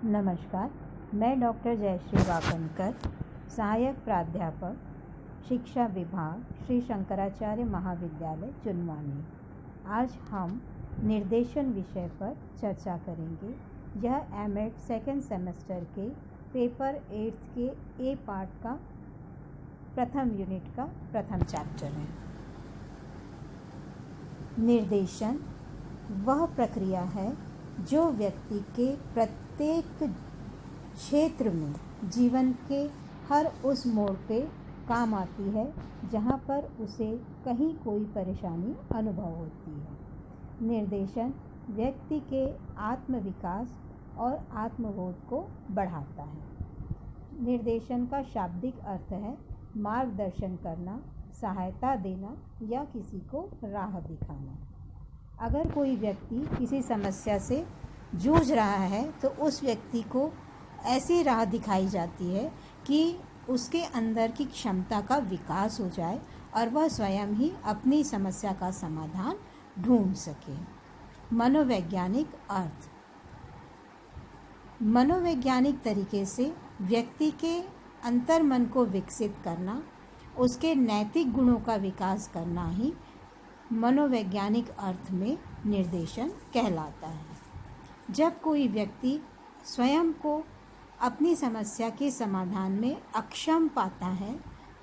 नमस्कार, मैं डॉक्टर जयश्री वाकनकर, सहायक प्राध्यापक शिक्षा विभाग, श्री शंकराचार्य महाविद्यालय चुनवानी। आज हम निर्देशन विषय पर चर्चा करेंगे। यह एमएड सेकेंड सेमेस्टर के पेपर 8 के ए पार्ट का प्रथम यूनिट का प्रथम चैप्टर है। निर्देशन वह प्रक्रिया है जो व्यक्ति के प्रत्येक क्षेत्र में जीवन के हर उस मोड़ पे काम आती है जहाँ पर उसे कहीं कोई परेशानी अनुभव होती है। निर्देशन व्यक्ति के आत्मविकास और आत्मबोध को बढ़ाता है। निर्देशन का शाब्दिक अर्थ है मार्गदर्शन करना, सहायता देना या किसी को राह दिखाना। अगर कोई व्यक्ति किसी समस्या से जूझ रहा है तो उस व्यक्ति को ऐसी राह दिखाई जाती है कि उसके अंदर की क्षमता का विकास हो जाए और वह स्वयं ही अपनी समस्या का समाधान ढूंढ सके। मनोवैज्ञानिक अर्थ मनोवैज्ञानिक तरीके से व्यक्ति के अंतर्मन को विकसित करना, उसके नैतिक गुणों का विकास करना ही मनोवैज्ञानिक अर्थ में निर्देशन कहलाता है। जब कोई व्यक्ति स्वयं को अपनी समस्या के समाधान में अक्षम पाता है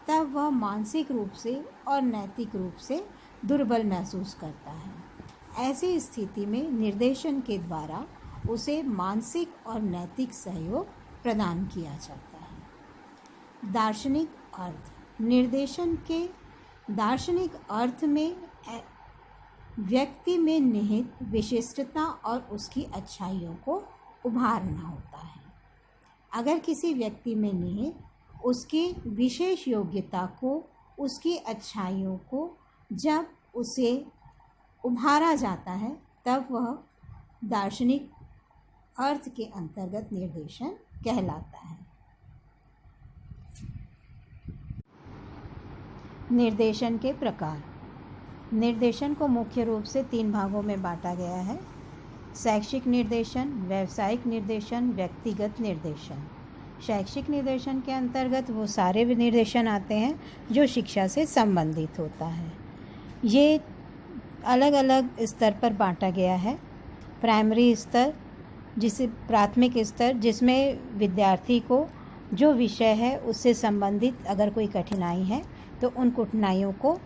तब वह मानसिक रूप से और नैतिक रूप से दुर्बल महसूस करता है। ऐसी स्थिति में निर्देशन के द्वारा उसे मानसिक और नैतिक सहयोग प्रदान किया जाता है। दार्शनिक अर्थ निर्देशन के दार्शनिक अर्थ में व्यक्ति में निहित विशिष्टता और उसकी अच्छाइयों को उभारना होता है। अगर किसी व्यक्ति में निहित उसकी विशेष योग्यता को, उसकी अच्छाइयों को जब उसे उभारा जाता है तब वह दार्शनिक अर्थ के अंतर्गत निर्देशन कहलाता है। निर्देशन के प्रकार। निर्देशन को मुख्य रूप से 3 भागों में बांटा गया है: शैक्षिक निर्देशन, व्यावसायिक निर्देशन, व्यक्तिगत निर्देशन। शैक्षिक निर्देशन के अंतर्गत वो सारे निर्देशन आते हैं जो शिक्षा से संबंधित होता है। ये अलग अलग स्तर पर बांटा गया है। प्राइमरी स्तर, जिसे प्राथमिक स्तर, जिसमें विद्यार्थी को जो विषय है उससे संबंधित अगर कोई कठिनाई है तो उन कठिनाइयों को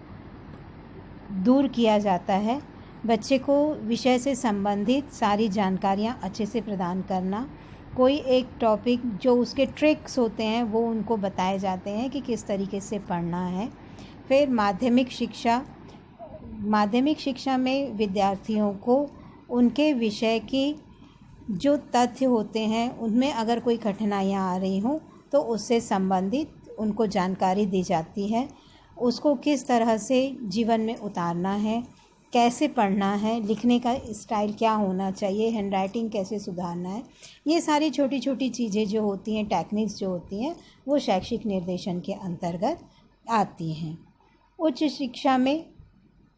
दूर किया जाता है। बच्चे को विषय से संबंधित सारी जानकारियाँ अच्छे से प्रदान करना, कोई एक टॉपिक जो उसके ट्रिक्स होते हैं वो उनको बताए जाते हैं कि किस तरीके से पढ़ना है। फिर माध्यमिक शिक्षा में विद्यार्थियों को उनके विषय की जो तथ्य होते हैं उनमें अगर कोई कठिनाइयाँ आ रही हों तो उससे संबंधित उनको जानकारी दी जाती है। उसको किस तरह से जीवन में उतारना है, कैसे पढ़ना है, लिखने का स्टाइल क्या होना चाहिए, हैंडराइटिंग कैसे सुधारना है, ये सारी छोटी छोटी चीज़ें जो होती हैं, टेक्निक्स जो होती हैं, वो शैक्षिक निर्देशन के अंतर्गत आती हैं। उच्च शिक्षा में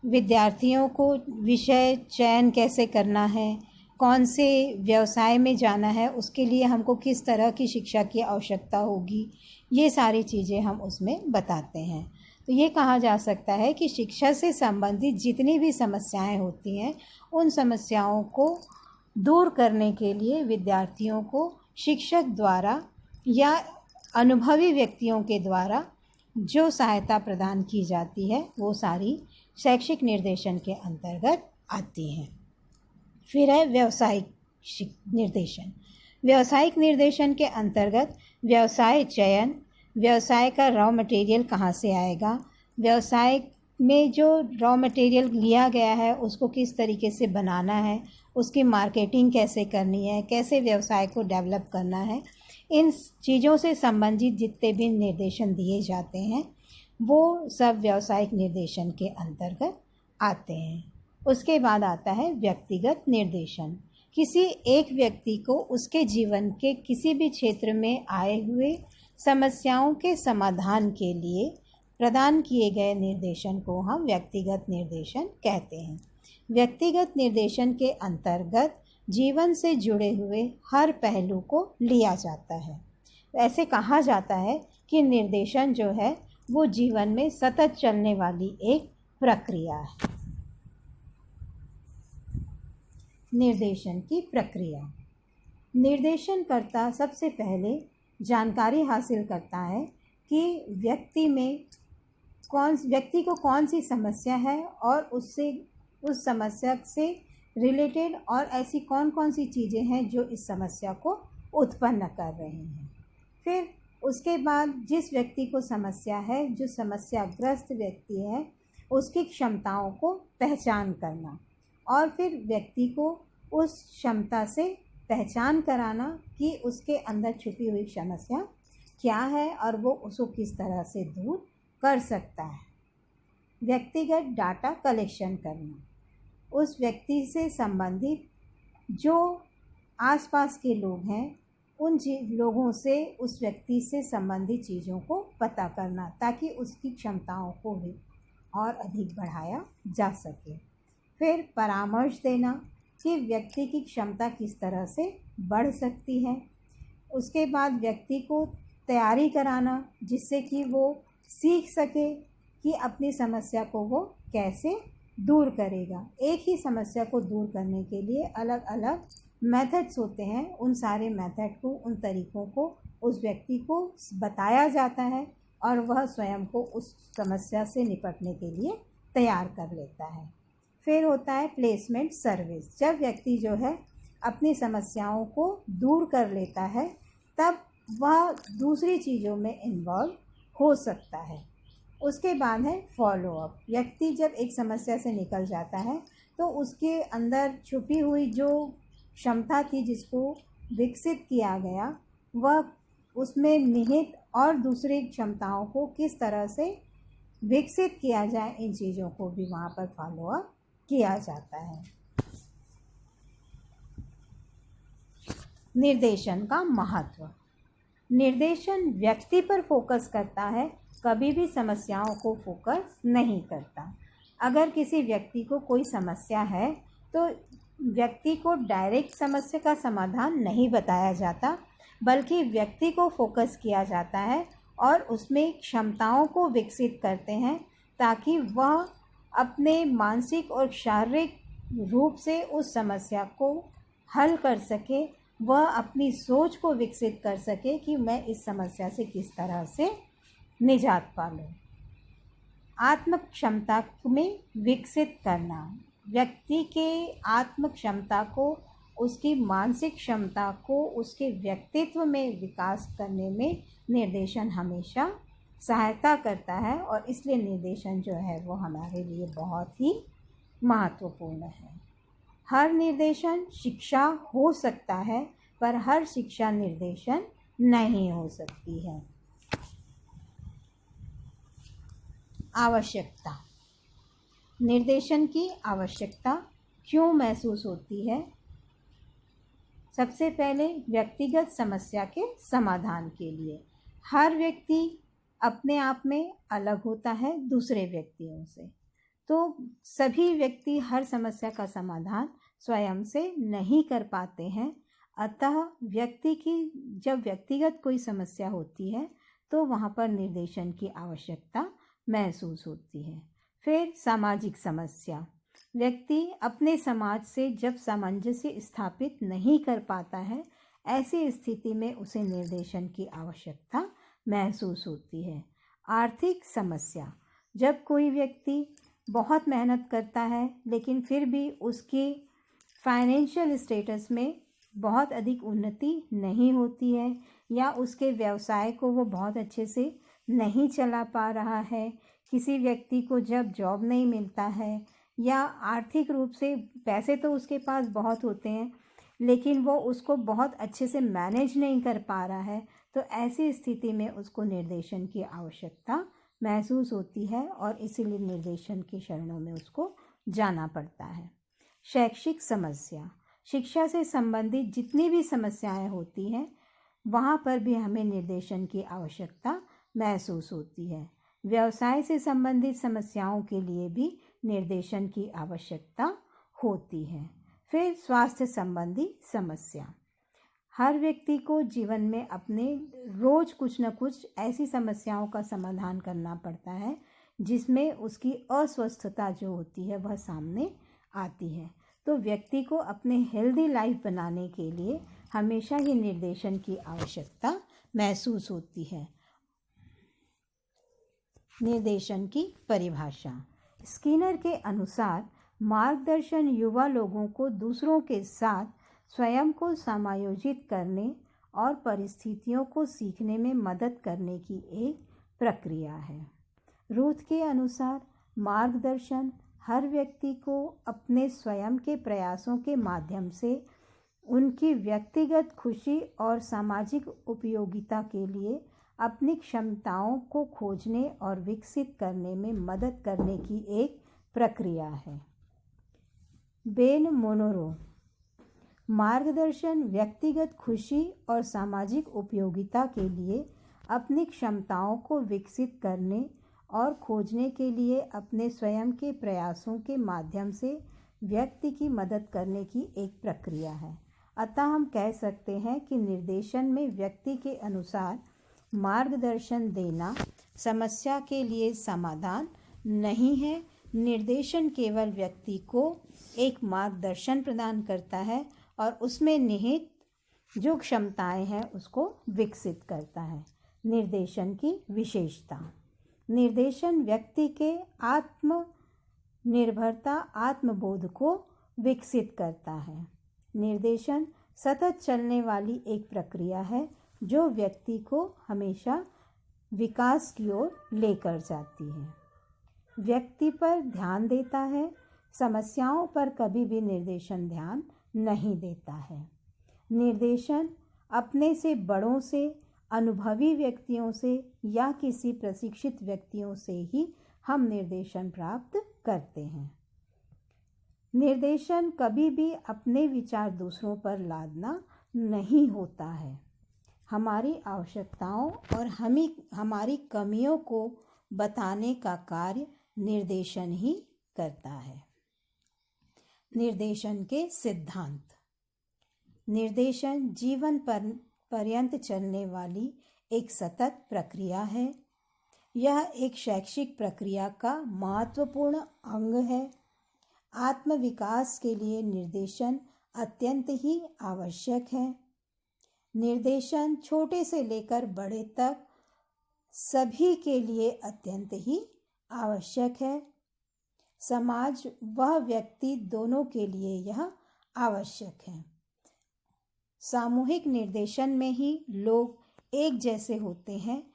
विद्यार्थियों को विषय चयन कैसे करना है, कौन से व्यवसाय में जाना है, उसके लिए हमको किस तरह की शिक्षा की आवश्यकता होगी, ये सारी चीज़ें हम उसमें बताते हैं। तो ये कहा जा सकता है कि शिक्षा से संबंधित जितनी भी समस्याएं होती हैं उन समस्याओं को दूर करने के लिए विद्यार्थियों को शिक्षक द्वारा या अनुभवी व्यक्तियों के द्वारा जो सहायता प्रदान की जाती है वो सारी शैक्षिक निर्देशन के अंतर्गत आती हैं। फिर है व्यावसायिक निर्देशन। व्यावसायिक निर्देशन के अंतर्गत व्यवसाय चयन, व्यवसाय का रॉ मटेरियल कहाँ से आएगा, व्यवसाय में जो रॉ मटेरियल लिया गया है उसको किस तरीके से बनाना है, उसकी मार्केटिंग कैसे करनी है, कैसे व्यवसाय को डेवलप करना है, इन चीज़ों से संबंधित जितने भी निर्देशन दिए जाते हैं वो सब व्यावसायिक निर्देशन के अंतर्गत आते हैं। उसके बाद आता है व्यक्तिगत निर्देशन। किसी एक व्यक्ति को उसके जीवन के किसी भी क्षेत्र में आए हुए समस्याओं के समाधान के लिए प्रदान किए गए निर्देशन को हम व्यक्तिगत निर्देशन कहते हैं। व्यक्तिगत निर्देशन के अंतर्गत जीवन से जुड़े हुए हर पहलू को लिया जाता है। ऐसे कहा जाता है कि निर्देशन जो है वो जीवन में सतत चलने वाली एक प्रक्रिया है। निर्देशन की प्रक्रिया। निर्देशनकर्ता सबसे पहले जानकारी हासिल करता है कि व्यक्ति को कौन सी समस्या है और उस समस्या से रिलेटेड और ऐसी कौन कौन सी चीज़ें हैं जो इस समस्या को उत्पन्न कर रही हैं। फिर उसके बाद जिस व्यक्ति को समस्या है, जो समस्याग्रस्त व्यक्ति है, उसकी क्षमताओं को पहचान करना और फिर व्यक्ति को उस क्षमता से पहचान कराना कि उसके अंदर छुपी हुई समस्या क्या है और वो उसको किस तरह से दूर कर सकता है। व्यक्तिगत डाटा कलेक्शन करना, उस व्यक्ति से संबंधित जो आसपास के लोग हैं उन लोगों से उस व्यक्ति से संबंधित चीज़ों को पता करना ताकि उसकी क्षमताओं को भी और अधिक बढ़ाया जा सके। फिर परामर्श देना कि व्यक्ति की क्षमता किस तरह से बढ़ सकती है। उसके बाद व्यक्ति को तैयारी कराना जिससे कि वो सीख सके कि अपनी समस्या को वो कैसे दूर करेगा। एक ही समस्या को दूर करने के लिए अलग अलग मेथड्स होते हैं। उन सारे मेथड को, उन तरीक़ों को उस व्यक्ति को बताया जाता है और वह स्वयं को उस समस्या से निपटने के लिए तैयार कर लेता है। फिर होता है प्लेसमेंट सर्विस। जब व्यक्ति जो है अपनी समस्याओं को दूर कर लेता है तब वह दूसरी चीज़ों में इन्वॉल्व हो सकता है। उसके बाद है फॉलो अप। व्यक्ति जब एक समस्या से निकल जाता है तो उसके अंदर छुपी हुई जो क्षमता थी जिसको विकसित किया गया, वह उसमें निहित और दूसरी क्षमताओं को किस तरह से विकसित किया जाए, इन चीज़ों को भी वहाँ पर फॉलो अप किया जाता है। निर्देशन का महत्व। निर्देशन व्यक्ति पर फोकस करता है, कभी भी समस्याओं को फोकस नहीं करता। अगर किसी व्यक्ति को कोई समस्या है तो व्यक्ति को डायरेक्ट समस्या का समाधान नहीं बताया जाता, बल्कि व्यक्ति को फोकस किया जाता है और उसमें क्षमताओं को विकसित करते हैं ताकि वह अपने मानसिक और शारीरिक रूप से उस समस्या को हल कर सके। वह अपनी सोच को विकसित कर सके कि मैं इस समस्या से किस तरह से निजात पा लूँ। आत्म क्षमता में विकसित करना। व्यक्ति के आत्म क्षमता को, उसकी मानसिक क्षमता को उसके व्यक्तित्व में विकास करने में निर्देशन हमेशा सहायता करता है और इसलिए निर्देशन जो है वो हमारे लिए बहुत ही महत्वपूर्ण है। हर निर्देशन शिक्षा हो सकता है पर हर शिक्षा निर्देशन नहीं हो सकती है। आवश्यकता। निर्देशन की आवश्यकता क्यों महसूस होती है? सबसे पहले व्यक्तिगत समस्या के समाधान के लिए। हर व्यक्ति अपने आप में अलग होता है दूसरे व्यक्तियों से, तो सभी व्यक्ति हर समस्या का समाधान स्वयं से नहीं कर पाते हैं। अतः व्यक्ति की जब व्यक्तिगत कोई समस्या होती है तो वहाँ पर निर्देशन की आवश्यकता महसूस होती है। फिर सामाजिक समस्या। व्यक्ति अपने समाज से जब सामंजस्य स्थापित नहीं कर पाता है, ऐसी स्थिति में उसे निर्देशन की आवश्यकता महसूस होती है। आर्थिक समस्या। जब कोई व्यक्ति बहुत मेहनत करता है लेकिन फिर भी उसकी फाइनेंशियल स्टेटस में बहुत अधिक उन्नति नहीं होती है या उसके व्यवसाय को वो बहुत अच्छे से नहीं चला पा रहा है, किसी व्यक्ति को जब जॉब नहीं मिलता है या आर्थिक रूप से पैसे तो उसके पास बहुत होते हैं लेकिन वो उसको बहुत अच्छे से मैनेज नहीं कर पा रहा है, तो ऐसी स्थिति में उसको निर्देशन की आवश्यकता महसूस होती है और इसीलिए निर्देशन की शरणों में उसको जाना पड़ता है। शैक्षिक समस्या। शिक्षा से संबंधित जितनी भी समस्याएं होती हैं वहाँ पर भी हमें निर्देशन की आवश्यकता महसूस होती है। व्यवसाय से संबंधित समस्याओं के लिए भी निर्देशन की आवश्यकता होती है। फिर स्वास्थ्य संबंधी समस्या। हर व्यक्ति को जीवन में अपने रोज कुछ न कुछ ऐसी समस्याओं का समाधान करना पड़ता है जिसमें उसकी अस्वस्थता जो होती है वह सामने आती है। तो व्यक्ति को अपने हेल्दी लाइफ बनाने के लिए हमेशा ही निर्देशन की आवश्यकता महसूस होती है। निर्देशन की परिभाषा। स्किनर के अनुसार मार्गदर्शन युवा लोगों को दूसरों के साथ स्वयं को समायोजित करने और परिस्थितियों को सीखने में मदद करने की एक प्रक्रिया है। रूथ के अनुसार मार्गदर्शन हर व्यक्ति को अपने स्वयं के प्रयासों के माध्यम से उनकी व्यक्तिगत खुशी और सामाजिक उपयोगिता के लिए अपनी क्षमताओं को खोजने और विकसित करने में मदद करने की एक प्रक्रिया है। Ben Monroe. मार्गदर्शन व्यक्तिगत खुशी और सामाजिक उपयोगिता के लिए अपनी क्षमताओं को विकसित करने और खोजने के लिए अपने स्वयं के प्रयासों के माध्यम से व्यक्ति की मदद करने की एक प्रक्रिया है। अतः हम कह सकते हैं कि निर्देशन में व्यक्ति के अनुसार मार्गदर्शन देना समस्या के लिए समाधान नहीं है। निर्देशन केवल व्यक्ति को एक मार्गदर्शन प्रदान करता है और उसमें निहित जो क्षमताएं हैं उसको विकसित करता है। निर्देशन की विशेषता। निर्देशन व्यक्ति के आत्मनिर्भरता आत्मबोध को विकसित करता है। निर्देशन सतत चलने वाली एक प्रक्रिया है जो व्यक्ति को हमेशा विकास की ओर लेकर जाती है। व्यक्ति पर ध्यान देता है, समस्याओं पर कभी भी निर्देशन ध्यान नहीं देता है। निर्देशन अपने से बड़ों से, अनुभवी व्यक्तियों से या किसी प्रशिक्षित व्यक्तियों से ही हम निर्देशन प्राप्त करते हैं। निर्देशन कभी भी अपने विचार दूसरों पर लादना नहीं होता है। हमारी आवश्यकताओं और हमारी कमियों को बताने का कार्य निर्देशन ही करता है। निर्देशन के सिद्धांत। निर्देशन जीवन पर्यंत चलने वाली एक सतत प्रक्रिया है। यह एक शैक्षिक प्रक्रिया का महत्वपूर्ण अंग है। आत्मविकास के लिए निर्देशन अत्यंत ही आवश्यक है। निर्देशन छोटे से लेकर बड़े तक सभी के लिए अत्यंत ही आवश्यक है। समाज वह व्यक्ति दोनों के लिए यह आवश्यक है। सामूहिक निर्देशन में ही लोग एक जैसे होते हैं।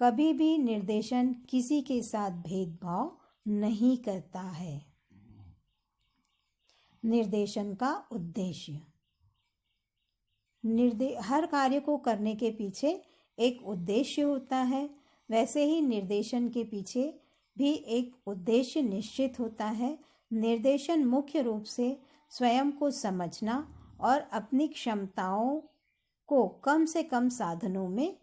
कभी भी निर्देशन किसी के साथ भेदभाव नहीं करता है। निर्देशन का उद्देश्य। हर कार्य को करने के पीछे एक उद्देश्य होता है। वैसे ही निर्देशन के पीछे भी एक उद्देश्य निश्चित होता है। निर्देशन मुख्य रूप से स्वयं को समझना और अपनी क्षमताओं को कम से कम साधनों में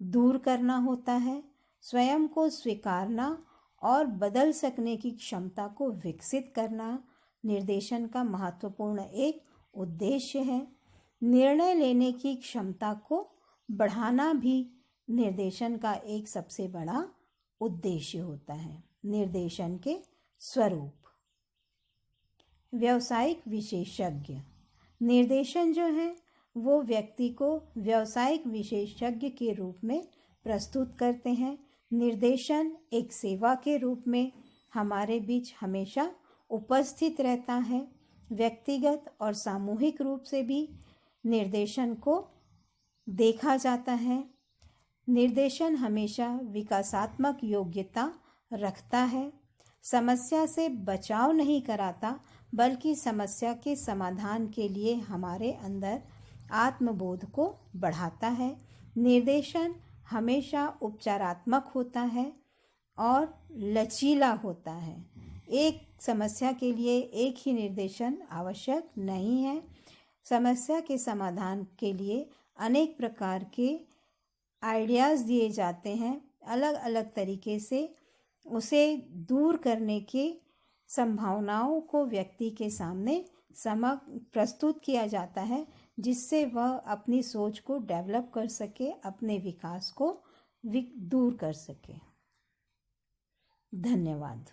दूर करना होता है। स्वयं को स्वीकारना और बदल सकने की क्षमता को विकसित करना निर्देशन का महत्वपूर्ण एक उद्देश्य है। निर्णय लेने की क्षमता को बढ़ाना भी निर्देशन का एक सबसे बड़ा उद्देश्य होता है। निर्देशन के स्वरूप। व्यावसायिक विशेषज्ञ। निर्देशन जो है वो व्यक्ति को व्यावसायिक विशेषज्ञ के रूप में प्रस्तुत करते हैं। निर्देशन एक सेवा के रूप में हमारे बीच हमेशा उपस्थित रहता है। व्यक्तिगत और सामूहिक रूप से भी निर्देशन को देखा जाता है। निर्देशन हमेशा विकासात्मक योग्यता रखता है। समस्या से बचाव नहीं कराता बल्कि समस्या के समाधान के लिए हमारे अंदर आत्मबोध को बढ़ाता है। निर्देशन हमेशा उपचारात्मक होता है और लचीला होता है। एक समस्या के लिए एक ही निर्देशन आवश्यक नहीं है। समस्या के समाधान के लिए अनेक प्रकार के आइडियाज़ दिए जाते हैं। अलग अलग तरीके से उसे दूर करने की संभावनाओं को व्यक्ति के सामने प्रस्तुत किया जाता है, जिससे वह अपनी सोच को डेवलप कर सके, अपने विकास को दूर कर सके। धन्यवाद।